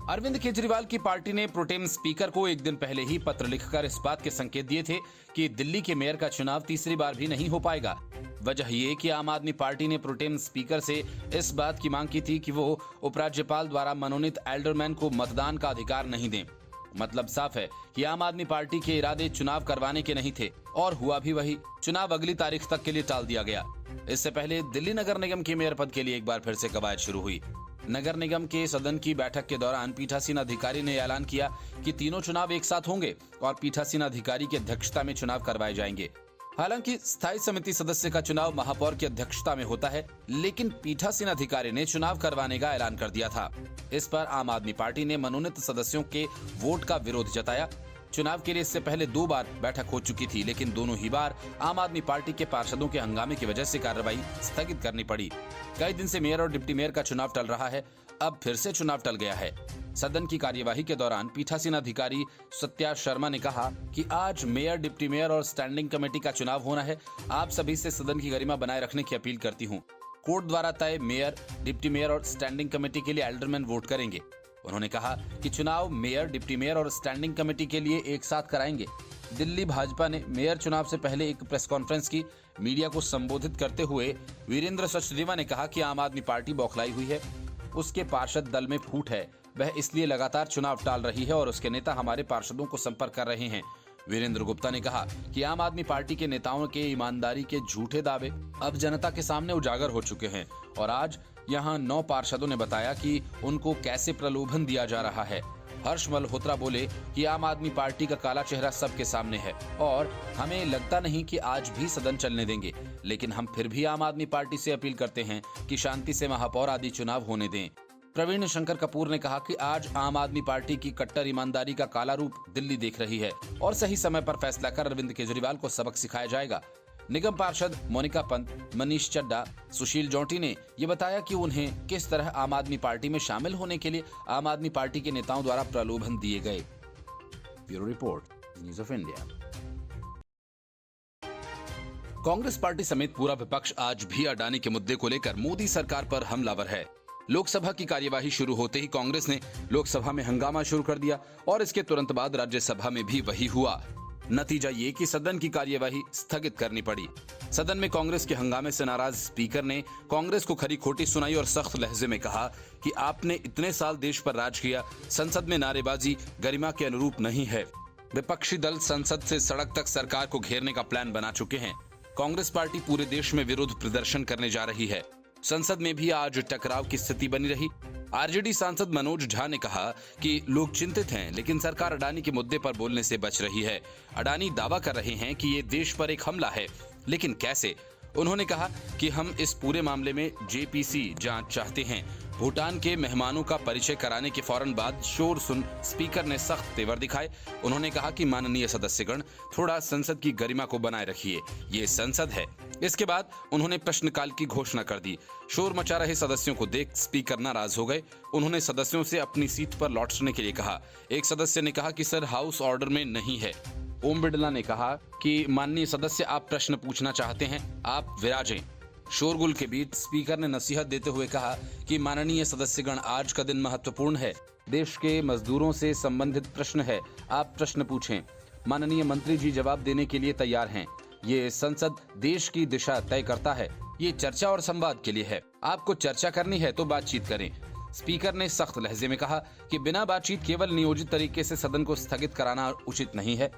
अरविंद केजरीवाल की पार्टी ने pro tem speaker को एक दिन पहले ही पत्र लिखकर इस बात के संकेत दिए थे कि दिल्ली के मेयर का चुनाव तीसरी बार भी नहीं हो पाएगा। वजह ये कि आम आदमी पार्टी ने प्रोटेम स्पीकर से इस बात की मांग की थी कि वो उपराज्यपाल द्वारा मनोनीत एल्डरमैन को मतदान का अधिकार नहीं दें। मतलब साफ है कि आम आदमी पार्टी के इरादे चुनाव करवाने के नहीं थे और हुआ भी वही। चुनाव अगली तारीख तक के लिए टाल दिया गया। इससे पहले दिल्ली नगर निगम के मेयर पद के लिए एक बार फिर से कवायद शुरू हुई। नगर निगम के सदन की बैठक के दौरान पीठासीन अधिकारी ने ऐलान किया कि तीनों चुनाव एक साथ होंगे और पीठासीन अधिकारी की अध्यक्षता में चुनाव करवाए जाएंगे। हालांकि स्थायी समिति सदस्य का चुनाव महापौर की अध्यक्षता में होता है, लेकिन पीठासीन अधिकारी ने चुनाव करवाने का ऐलान कर दिया था। इस पर आम आदमी पार्टी ने मनोनीत सदस्यों के वोट का विरोध जताया। चुनाव के लिए इससे पहले 2 बार बैठक हो चुकी थी, लेकिन दोनों ही बार आम आदमी पार्टी के पार्षदों के हंगामे की वजह से कार्रवाई स्थगित करनी पड़ी। कई दिन से मेयर और डिप्टी मेयर का चुनाव टल रहा है, अब फिर से चुनाव टल गया है। सदन की कार्यवाही के दौरान पीठासीन अधिकारी सत्या शर्मा ने कहा कि आज मेयर, डिप्टी मेयर और स्टैंडिंग कमेटी का चुनाव होना है। आप सभी से सदन की गरिमा बनाए रखने की अपील करती हूँ। कोर्ट द्वारा तय मेयर, डिप्टी मेयर और स्टैंडिंग कमेटी के लिए एल्डरमैन वोट करेंगे। उन्होंने कहा कि चुनाव मेयर, डिप्टी मेयर और स्टैंडिंग कमेटी के लिए एक साथ कराएंगे। दिल्ली भाजपा ने मेयर चुनाव से पहले एक प्रेस कॉन्फ्रेंस की। मीडिया को संबोधित करते हुए वीरेंद्र सचदेवा ने कहा कि आम आदमी पार्टी बौखलाई हुई है, उसके पार्षद दल में फूट है, वह इसलिए लगातार चुनाव टाल रही है और उसके नेता हमारे पार्षदों को संपर्क कर रहे हैं। वीरेंद्र गुप्ता ने कहा कि आम आदमी पार्टी के नेताओं के ईमानदारी के झूठे दावे अब जनता के सामने उजागर हो चुके हैं और आज यहां 9 पार्षदों ने बताया कि उनको कैसे प्रलोभन दिया जा रहा है। हर्ष मल्होत्रा बोले कि आम आदमी पार्टी का काला चेहरा सबके सामने है और हमें लगता नहीं कि आज भी सदन चलने देंगे, लेकिन हम फिर भी आम आदमी पार्टी से अपील करते हैं कि शांति से महापौर आदि चुनाव होने दें। प्रवीण शंकर कपूर ने कहा कि आज आम आदमी पार्टी की कट्टर ईमानदारी का काला रूप दिल्ली देख रही है और सही समय पर फैसला कर अरविंद केजरीवाल को सबक सिखाया जाएगा। निगम पार्षद मोनिका पंत, मनीष चड्डा, सुशील जौटी ने ये बताया कि उन्हें किस तरह आम आदमी पार्टी में शामिल होने के लिए आम आदमी पार्टी के नेताओं द्वारा प्रलोभन दिए गए। Bureau report, news of India. Congress party समेत पूरा विपक्ष आज भी अडानी के मुद्दे को लेकर मोदी सरकार पर हमलावर है। लोकसभा की कार्यवाही शुरू होते ही कांग्रेस ने लोकसभा में हंगामा शुरू कर दिया और इसके तुरंत बाद राज्यसभा में भी वही हुआ। नतीजा ये कि सदन की कार्यवाही स्थगित करनी पड़ी। सदन में कांग्रेस के हंगामे से नाराज स्पीकर ने कांग्रेस को खरी खोटी सुनाई और सख्त लहजे में कहा कि आपने इतने साल देश पर राज किया, संसद में नारेबाजी गरिमा के अनुरूप नहीं है। विपक्षी दल संसद से सड़क तक सरकार को घेरने का प्लान बना चुके हैं। कांग्रेस पार्टी पूरे देश में विरोध प्रदर्शन करने जा रही है। संसद में भी आज टकराव की स्थिति बनी रही। आरजेडी सांसद मनोज झा ने कहा कि लोग चिंतित हैं, लेकिन सरकार अडानी के मुद्दे पर बोलने से बच रही है। अडानी दावा कर रहे हैं कि ये देश पर एक हमला है, लेकिन कैसे? उन्होंने कहा कि हम इस पूरे मामले में जेपीसी जांच चाहते हैं। भूटान के मेहमानों का परिचय कराने के फौरन बाद शोर सुन स्पीकर ने सख्त तेवर दिखाए। उन्होंने कहा कि माननीय सदस्यगण, थोड़ा संसद की गरिमा को बनाए रखिए, ये संसद है। इसके बाद उन्होंने प्रश्नकाल की घोषणा कर दी। शोर मचा रहे सदस्यों को देख स्पीकर नाराज हो गए। उन्होंने सदस्यों से अपनी सीट पर लौटने के लिए कहा। एक सदस्य ने कहा कि सर, हाउस ऑर्डर में नहीं है। ओम बिरला ने कहा कि माननीय सदस्य, आप प्रश्न पूछना चाहते हैं, आप विराजें। शोरगुल के बीच स्पीकर ने नसीहत देते हुए कहा कि माननीय सदस्यगण, आज का दिन महत्वपूर्ण है। देश के मजदूरों से संबंधित प्रश्न है, आप प्रश्न पूछें। माननीय मंत्री जी जवाब देने के लिए तैयार हैं। ये संसद देश की दिशा तय करता है। ये चर्चा और संवाद के लिए है। आपको चर्चा करनी है तो बातचीत करें। स्पीकर ने सख्त लहजे में कहा कि बिना बातचीत केवल नियोजित तरीके से सदन को स्थगित कराना उचित नहीं है।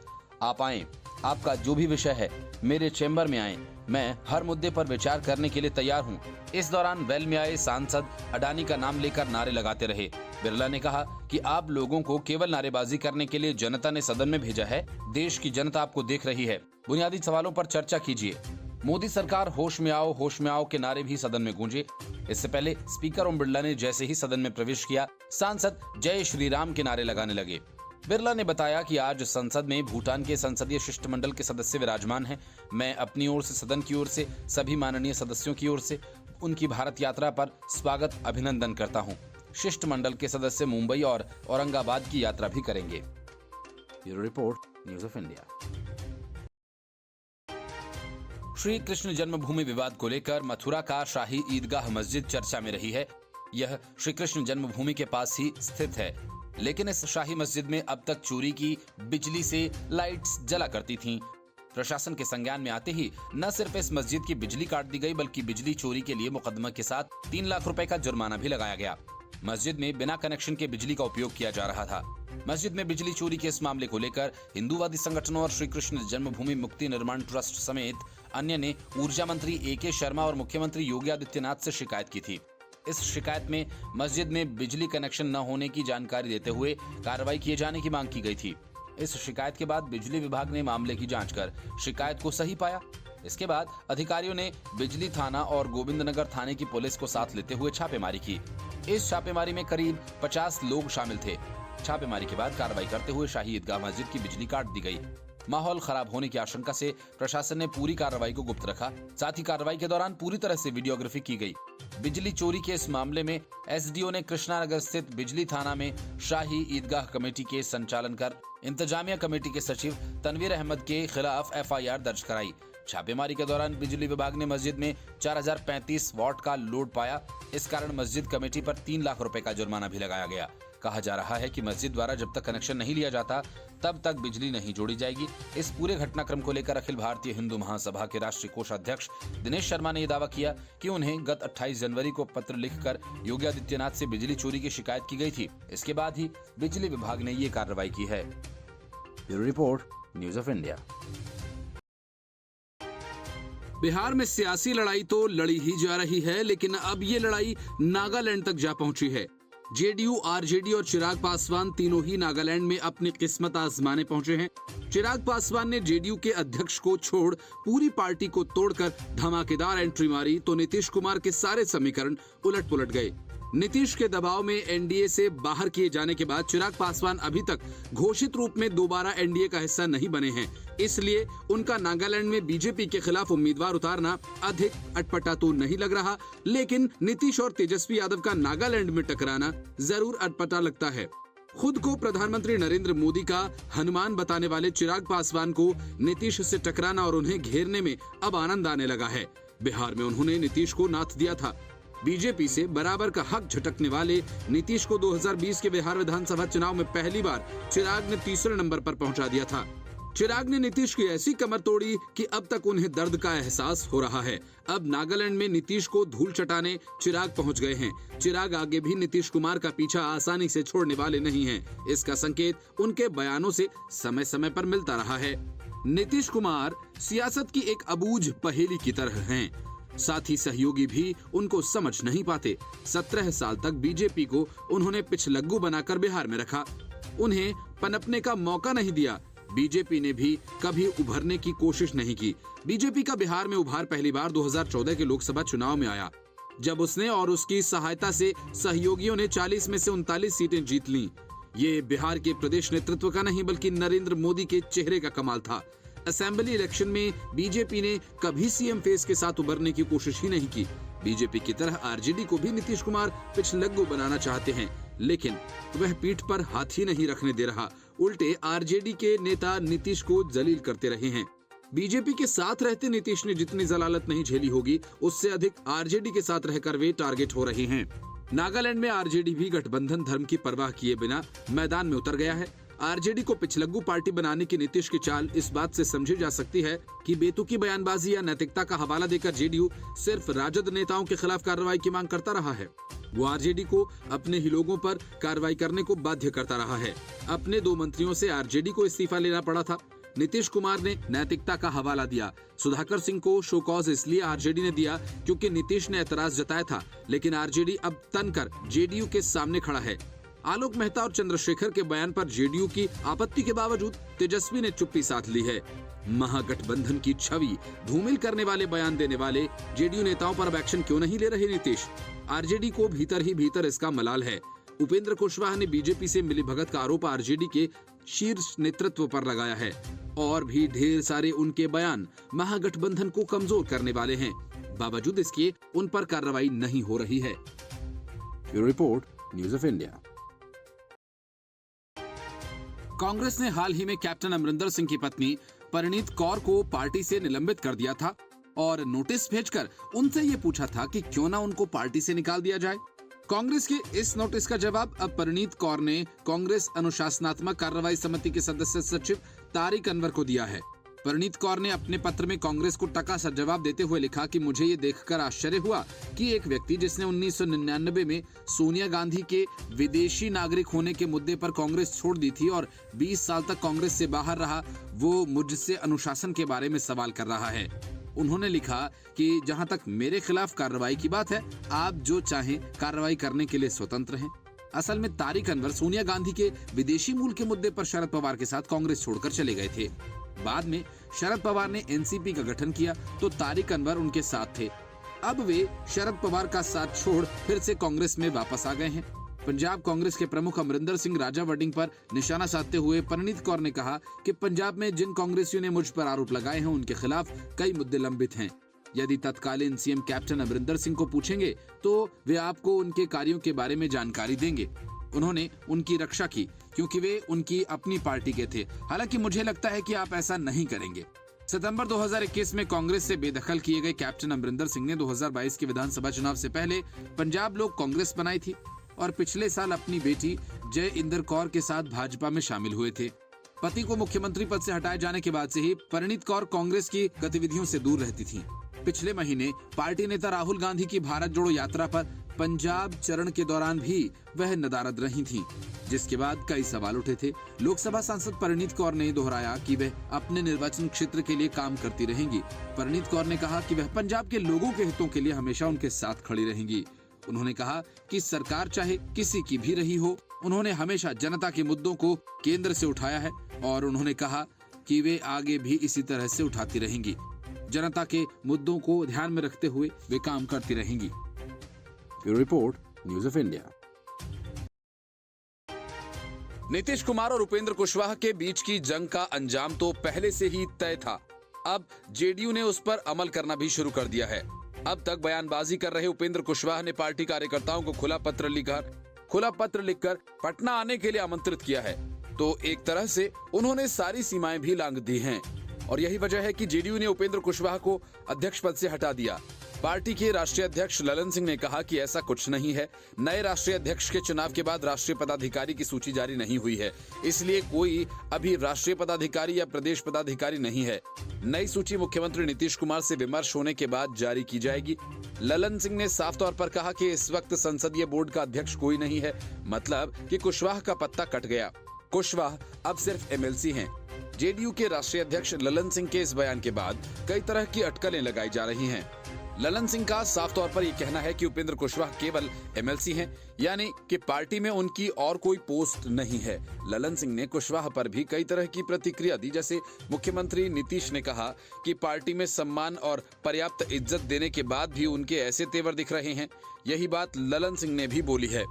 आप आएं, आपका जो भी विषय है मेरे चेंबर में आएं, मैं हर मुद्दे पर विचार करने के लिए तैयार हूं। इस दौरान वेल में आए सांसद अडानी का नाम लेकर नारे लगाते रहे। बिरला ने कहा कि आप लोगों को केवल नारेबाजी करने के लिए जनता ने सदन में भेजा है। देश की जनता आपको देख रही है। बुनियादी सवालों पर चर्चा कीजिए। मोदी सरकार होश में आओ के नारे भी सदन में गूंजे। इससे पहले स्पीकर ओम बिरला ने जैसे ही सदन में प्रवेश किया, सांसद जय श्री राम के नारे लगाने लगे। बिरला ने बताया कि आज संसद में भूटान के संसदीय शिष्टमंडल के सदस्य विराजमान हैं। मैं अपनी ओर से, सदन की ओर से, सभी माननीय सदस्यों की ओर से उनकी भारत यात्रा पर स्वागत अभिनंदन करता हूं। शिष्टमंडल के सदस्य मुंबई और औरंगाबाद की यात्रा भी करेंगे। Bureau report, news of India. Shri Krishna जन्मभूमि विवाद को लेकर मथुरा का शाही ईदगाह मस्जिद चर्चा में रही है। यह श्री कृष्ण जन्मभूमि के पास ही स्थित है। लेकिन इस शाही मस्जिद में अब तक चोरी की बिजली से लाइट्स जला करती थीं। प्रशासन के संज्ञान में आते ही न सिर्फ इस मस्जिद की बिजली काट दी गई, बल्कि बिजली चोरी के लिए मुकदमा के साथ 3 लाख रुपए का जुर्माना भी लगाया गया। मस्जिद में बिना कनेक्शन के बिजली का उपयोग किया जा रहा था। मस्जिद में बिजली चोरी के इस मामले को लेकर हिंदूवादी संगठनों और श्री कृष्ण जन्मभूमि मुक्ति निर्माण ट्रस्ट समेत अन्य ने ऊर्जा मंत्री AK शर्मा और मुख्यमंत्री योगी आदित्यनाथ से शिकायत की थी। इस शिकायत में मस्जिद में बिजली कनेक्शन न होने की जानकारी देते हुए कार्रवाई किए जाने की मांग की गई थी। इस शिकायत के बाद बिजली विभाग ने मामले की जांच कर शिकायत को सही पाया। इसके बाद अधिकारियों ने बिजली थाना और गोविंदनगर थाने की पुलिस को साथ लेते हुए छापेमारी की। इस छापेमारी में करीब 50 लोग शामिल थे। छापेमारी के बाद कार्रवाई करते हुए शाही ईदगाह मस्जिद की बिजली काट दी गई। माहौल खराब होने की आशंका से प्रशासन ने पूरी कार्रवाई को गुप्त रखा। साथ ही कार्रवाई के दौरान पूरी तरह से वीडियोग्राफी की गई। बिजली चोरी के इस मामले में SDO ने कृष्णानगर स्थित बिजली थाना में शाही ईदगाह कमेटी के संचालन कर इंतजामिया कमेटी के सचिव तनवीर अहमद के खिलाफ FIR दर्ज कराई। छापेमारी के दौरान बिजली विभाग ने मस्जिद में 4035 वाट का लोड पाया। इस कारण मस्जिद कमेटी पर 3 लाख रुपए का जुर्माना भी लगाया गया। कहा जा रहा है कि मस्जिद द्वारा जब तक कनेक्शन नहीं लिया जाता तब तक बिजली नहीं जोड़ी जाएगी। इस पूरे घटनाक्रम को लेकर अखिल भारतीय हिंदू महासभा के राष्ट्रीय कोषाध्यक्ष दिनेश शर्मा ने यह दावा किया कि उन्हें गत 28 जनवरी को पत्र लिखकर योगी आदित्यनाथ से बिजली चोरी की शिकायत की गई थी। इसके बाद ही बिजली विभाग ने ये कार्रवाई की है। Bureau report, news of India. Bihar में सियासी लड़ाई तो लड़ी ही जा रही है, लेकिन अब ये लड़ाई नागालैंड तक जा पहुंची है। JDU, RJD और चिराग पासवान तीनों ही नागालैंड में अपनी किस्मत आजमाने पहुंचे हैं। चिराग पासवान ने JDU के अध्यक्ष को छोड़ पूरी पार्टी को तोड़कर धमाकेदार एंट्री मारी तो नीतीश कुमार के सारे समीकरण उलट पुलट गए। नीतीश के दबाव में NDA से बाहर किए जाने के बाद चिराग पासवान अभी तक घोषित रूप में दोबारा NDA का हिस्सा नहीं बने हैं। इसलिए उनका नागालैंड में BJP के खिलाफ उम्मीदवार उतारना अधिक अटपटा तो नहीं लग रहा, लेकिन नीतीश और तेजस्वी यादव का नागालैंड में टकराना जरूर अटपटा लगता है। खुद को प्रधानमंत्री नरेंद्र मोदी का हनुमान बताने वाले चिराग पासवान को नीतीश से टकराना और उन्हें घेरने में अब आनंद आने लगा है। बिहार में उन्होंने नीतीश को नाथ दिया था। बीजेपी से बराबर का हक झटकने वाले नीतीश को 2020 के बिहार विधानसभा चुनाव में पहली बार चिराग ने तीसरे नंबर पर पहुंचा दिया था। चिराग ने नीतीश की ऐसी कमर तोड़ी कि अब तक उन्हें दर्द का एहसास हो रहा है। अब नागालैंड में नीतीश को धूल चटाने चिराग पहुंच गए हैं। चिराग आगे भी नीतीश कुमार का पीछा आसानी से छोड़ने वाले नहीं हैं। इसका संकेत उनके बयानों से समय समय पर मिलता रहा है। नीतीश कुमार सियासत की एक अबूझ पहेली की तरह हैं। साथ ही सहयोगी भी उनको समझ नहीं पाते। 17 साल तक बीजेपी को उन्होंने पिछलग्गू बनाकर बिहार में रखा, उन्हें पनपने का मौका नहीं दिया। बीजेपी ने भी कभी उभरने की कोशिश नहीं की। बीजेपी का बिहार में उभार पहली बार 2014 के लोकसभा चुनाव में आया, जब उसने और उसकी सहायता से सहयोगियों ने 40 में से 39 सीटें जीत लीं। ये बिहार के प्रदेश नेतृत्व का नहीं बल्कि नरेंद्र मोदी के चेहरे का कमाल था। असेंबली इलेक्शन में बीजेपी ने कभी सीएम फेस के साथ उभरने की कोशिश ही नहीं की। बीजेपी की तरह आरजेडी को भी नीतीश कुमार पिछलग्गू बनाना चाहते हैं, लेकिन वह पीठ पर हाथ ही नहीं रखने दे रहा। उल्टे आरजेडी के नेता नीतीश को जलील करते रहे हैं। बीजेपी के साथ रहते नीतीश ने जितनी जलालत नहीं झेली होगी, उससे अधिक आरजेडी के साथ रहकर वे टारगेट हो रहे हैं। नागालैंड में आरजेडी भी गठबंधन धर्म की परवाह किए बिना मैदान में उतर गया है। आरजेडी को पिछलग्गू पार्टी बनाने की नीतीश की चाल इस बात से समझी जा सकती है कि बेतुकी बयानबाजी या नैतिकता का हवाला देकर जेडीयू सिर्फ राजद नेताओं के खिलाफ कार्रवाई की मांग करता रहा है। वो आरजेडी को अपने ही लोगों पर कार्रवाई करने को बाध्य करता रहा है। अपने 2 मंत्रियों से आरजेडी को इस्तीफा लेना पड़ा था। नीतीश कुमार ने नैतिकता का हवाला दिया। सुधाकर सिंह को शो कॉज इसलिए आरजेडी ने दिया क्योंकि नीतीश ने ऐतराज जताया था, लेकिन आरजेडी अब तनकर जेडीयू के सामने खड़ा है। आलोक मेहता और चंद्रशेखर के बयान पर जेडीयू की आपत्ति के बावजूद तेजस्वी ने चुप्पी साध ली है। महागठबंधन की छवि धूमिल करने वाले बयान देने वाले जेडीयू नेताओं पर अब एक्शन क्यों नहीं ले रहे नीतीश? आरजेडी को भीतर ही भीतर इसका मलाल है। उपेंद्र कुशवाहा ने बीजेपी से मिलीभगत का आरोप आरजेडी के शीर्ष नेतृत्व पर लगाया है और भी ढेर सारे उनके बयान महागठबंधन को कमजोर करने वाले हैं। बावजूद इसके उन पर कार्रवाई नहीं हो रही है। Bureau report, news of India. Congress ने हाल ही में कैप्टन अमरिंदर सिंह की पत्नी परिणीत कौर को पार्टी से निलंबित कर दिया था और नोटिस भेजकर उनसे ये पूछा था कि क्यों ना उनको पार्टी से निकाल दिया जाए। कांग्रेस के इस नोटिस का जवाब अब परनीत कौर ने कांग्रेस अनुशासनात्मक कार्रवाई समिति के सदस्य सचिव तारिक अनवर को दिया है। परनीत कौर ने अपने पत्र में कांग्रेस को टकासा जवाब देते हुए लिखा कि मुझे ये देखकर आश्चर्य हुआ कि एक व्यक्ति जिसने 1999 में सोनिया गांधी के विदेशी नागरिक होने के मुद्दे पर कांग्रेस छोड़ दी थी और 20 साल तक कांग्रेस से बाहर रहा, वो मुझसे अनुशासन के बारे में सवाल कर रहा है। उन्होंने लिखा कि जहां तक मेरे खिलाफ कार्रवाई की बात है, आप जो चाहें कार्रवाई करने के लिए स्वतंत्र हैं। असल में तारिक अनवर सोनिया गांधी के विदेशी मूल के मुद्दे पर शरद पवार के साथ कांग्रेस छोड़कर चले गए थे। बाद में शरद पवार ने एनसीपी का गठन किया तो तारिक अनवर उनके साथ थे। अब वे शरद पवार का साथ छोड़ फिर से कांग्रेस में वापस आ गए हैं। पंजाब कांग्रेस के प्रमुख अमरिंदर सिंह राजा वडिंग पर निशाना साधते हुए परनीत कौर ने कहा कि पंजाब में जिन कांग्रेसियों ने मुझ पर आरोप लगाए हैं उनके खिलाफ कई मुद्दे लंबित हैं। यदि तत्कालीन सीएम कैप्टन अमरिंदर सिंह को पूछेंगे तो वे आपको उनके कार्यों के बारे में जानकारी देंगे। उन्होंने उनकी रक्षा की क्योंकि वे उनकी अपनी पार्टी के थे। हालांकि मुझे लगता है कि आप ऐसा नहीं करेंगे। सितंबर 2021 में कांग्रेस से बेदखल किए गए कैप्टन अमरिंदर सिंह ने 2022 के विधानसभा चुनाव से पहले पंजाब लोक कांग्रेस बनाई थी और पिछले साल अपनी बेटी जय इंदर कौर के साथ भाजपा में शामिल हुए थे। पति को मुख्यमंत्री पद से हटाए जाने के बाद से ही परनीत कौर कांग्रेस की गतिविधियों से दूर रहती थी। पिछले महीने पार्टी नेता राहुल गांधी की भारत जोड़ो यात्रा पर पंजाब चरण के दौरान भी वह नदारद रही थीं, जिसके बाद कई सवाल उठे थे। लोकसभा सांसद परनीत कौर ने दोहराया कि वह अपने निर्वाचन क्षेत्र के लिए काम करती रहेंगी। परनीत कौर ने कहा कि वह पंजाब के लोगों के हितों के लिए हमेशा उनके साथ खड़ी रहेंगी। उन्होंने कहा कि सरकार चाहे किसी की भी रही हो, उन्होंने हमेशा जनता के मुद्दों को केंद्र से उठाया है और उन्होंने कहा कि वे आगे भी इसी तरह से उठाती रहेंगी। जनता के मुद्दों को ध्यान में रखते हुए वे काम करती रहेंगी। Bureau report, news of India. Nitish Kumar और उपेंद्र कुशवाहा के बीच की जंग का अंजाम तो पहले से ही तय था। अब जेडीयू ने उस पर अमल करना भी शुरू कर दिया है। अब तक बयानबाजी कर रहे उपेंद्र कुशवाहा ने पार्टी कार्यकर्ताओं को खुला पत्र लिखकर पटना आने के लिए आमंत्रित किया है। तो एक तरह से उन्होंने सारी सीमाएं भी लांघ दी हैं और यही वजह है कि जेडीयू ने उपेंद्र कुशवाहा को अध्यक्ष पद से हटा दिया। पार्टी के राष्ट्रीय अध्यक्ष ललन सिंह ने कहा कि ऐसा कुछ नहीं है। नए राष्ट्रीय अध्यक्ष के चुनाव के बाद राष्ट्रीय पदाधिकारी की सूची जारी नहीं हुई है, इसलिए कोई अभी राष्ट्रीय पदाधिकारी या प्रदेश पदाधिकारी नहीं है। नई सूची मुख्यमंत्री नीतीश कुमार से विमर्श होने के बाद जारी की जाएगी। ललन सिंह ने साफ तौर पर कहा कि इस वक्त संसदीय बोर्ड का अध्यक्ष कोई नहीं है, मतलब कि कुशवाहा का पत्ता कट गया। कुशवाहा अब सिर्फ एमएलसी हैं। जेडीयू के राष्ट्रीय अध्यक्ष ललन सिंह के इस बयान के बाद कई तरह की अटकलें लगाई जा रही हैं। ललन सिंह का साफ तौर पर यह कहना है कि उपेंद्र कुशवाहा केवल एमएलसी हैं, यानी कि पार्टी में उनकी और कोई पोस्ट नहीं है। ललन सिंह ने कुशवाहा पर भी कई तरह की प्रतिक्रिया दी, जैसे मुख्यमंत्री नीतीश ने कहा कि पार्टी में सम्मान और पर्याप्त इज्जत देने के बाद भी उनके ऐसे तेवर दिख रहे हैं। यही बात ललन सिंह ने भी बोली है।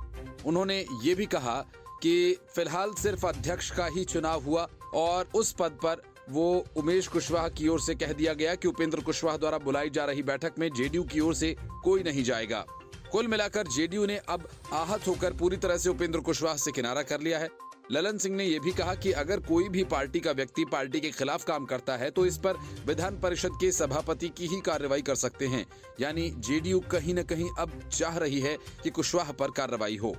उन्होंने ये भी कहा कि फिलहाल सिर्फ अध्यक्ष का ही चुनाव हुआ और उस पद पर वो उमेश कुशवाहा की ओर से कह दिया गया कि उपेंद्र कुशवाहा द्वारा बुलाई जा रही बैठक में जेडीयू की ओर से कोई नहीं जाएगा। कुल मिलाकर जेडीयू ने अब आहत होकर पूरी तरह से उपेंद्र कुशवाहा से किनारा कर लिया है। ललन सिंह ने यह भी कहा कि अगर कोई भी पार्टी का व्यक्ति पार्टी के खिलाफ काम करता है तो इस पर विधान परिषद के सभापति की ही कार्रवाई कर सकते हैं। यानी जेडीयू कहीं न कहीं अब चाह रही है कि कुशवाहा पर कार्रवाई हो।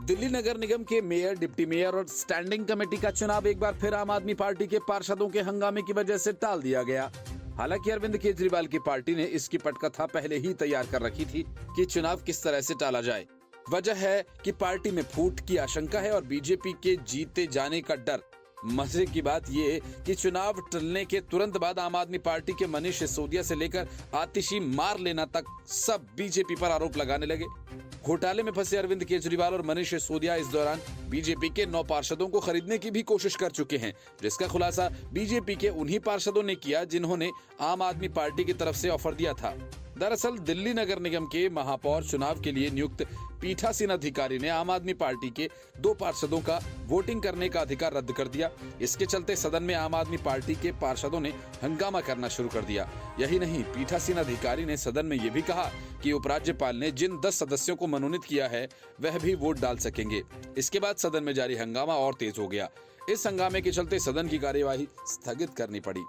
दिल्ली नगर निगम के मेयर, डिप्टी मेयर और स्टैंडिंग कमेटी का चुनाव एक बार फिर आम आदमी पार्टी के पार्षदों के हंगामे की वजह से टाल दिया गया। हालांकि अरविंद केजरीवाल की पार्टी ने इसकी पटकथा पहले ही तैयार कर रखी थी कि चुनाव किस तरह से टाला जाए। वजह है कि पार्टी में फूट की आशंका है और बीजेपी के जीते जाने का डर। मजे की बात ये कि चुनाव टलने के तुरंत बाद आम आदमी पार्टी के मनीष सिसोदिया से लेकर आतिशी मार लेना तक सब बीजेपी पर आरोप लगाने लगे। घोटाले में फंसे अरविंद केजरीवाल और मनीष सिसोदिया इस दौरान बीजेपी के 9 पार्षदों को खरीदने की भी कोशिश कर चुके हैं, जिसका खुलासा बीजेपी के उन्हीं पार्षदों ने किया जिन्होंने आम आदमी पार्टी की तरफ से ऑफर दिया था। दरअसल दिल्ली नगर निगम के महापौर चुनाव के लिए नियुक्त पीठासीन अधिकारी ने आम आदमी पार्टी के 2 पार्षदों का वोटिंग करने का अधिकार रद्द कर दिया। इसके चलते सदन में आम आदमी पार्टी के पार्षदों ने हंगामा करना शुरू कर दिया। यही नहीं, पीठासीन अधिकारी ने सदन में यह भी कहा कि उपराज्यपाल ने जिन 10 सदस्यों को मनोनीत किया है वह भी वोट डाल सकेंगे। इसके बाद सदन में जारी हंगामा और तेज हो गया। इस हंगामे के चलते सदन की कार्यवाही स्थगित करनी पड़ी।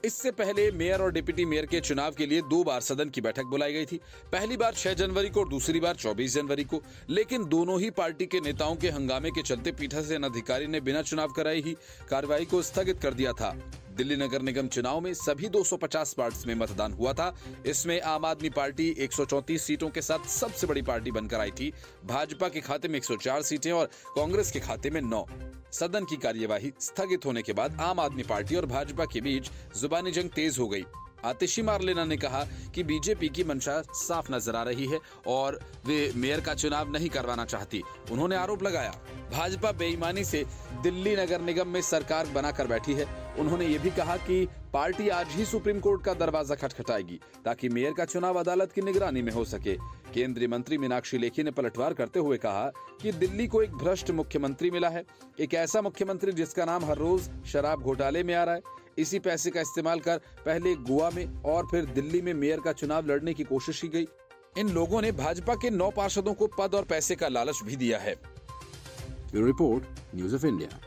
इससे पहले मेयर और डिप्टी मेयर के चुनाव के लिए 2 बार सदन की बैठक बुलाई गई थी। पहली बार 6 जनवरी को और दूसरी बार 24 जनवरी को, लेकिन दोनों ही पार्टी के नेताओं के हंगामे के चलते पीठासीन अधिकारी ने बिना चुनाव कराए ही कार्रवाई को स्थगित कर दिया था। दिल्ली नगर निगम चुनाव में सभी 250 वार्ड्स में मतदान हुआ था। इसमें आम आदमी पार्टी 134 सीटों के साथ सबसे बड़ी पार्टी बनकर आई थी। भाजपा के खाते में 104 सीटें और कांग्रेस के खाते में 9। सदन की कार्यवाही स्थगित होने के बाद आम आदमी पार्टी और भाजपा के बीच जुबानी जंग तेज हो गई। आतिशी मार्लेना ने कहा कि बीजेपी की मंशा साफ नजर आ रही है और वे मेयर का चुनाव नहीं करवाना चाहती। उन्होंने आरोप लगाया, भाजपा बेईमानी से दिल्ली नगर निगम में सरकार बनाकर बैठी है। उन्होंने ये भी कहा कि पार्टी आज ही सुप्रीम कोर्ट का दरवाजा खटखटाएगी ताकि मेयर का चुनाव अदालत की निगरानी में हो सके। केंद्रीय मंत्री मीनाक्षी लेखी ने पलटवार करते हुए कहा कि दिल्ली को एक भ्रष्ट मुख्यमंत्री मिला है, एक ऐसा मुख्यमंत्री जिसका नाम हर रोज शराब घोटाले में आ रहा है। इसी पैसे का इस्तेमाल कर पहले गोवा में और फिर दिल्ली में मेयर का चुनाव लड़ने की कोशिश की गई। इन लोगों ने भाजपा के 9 पार्षदों को पद और पैसे का लालच भी दिया है। Bureau report, news of India.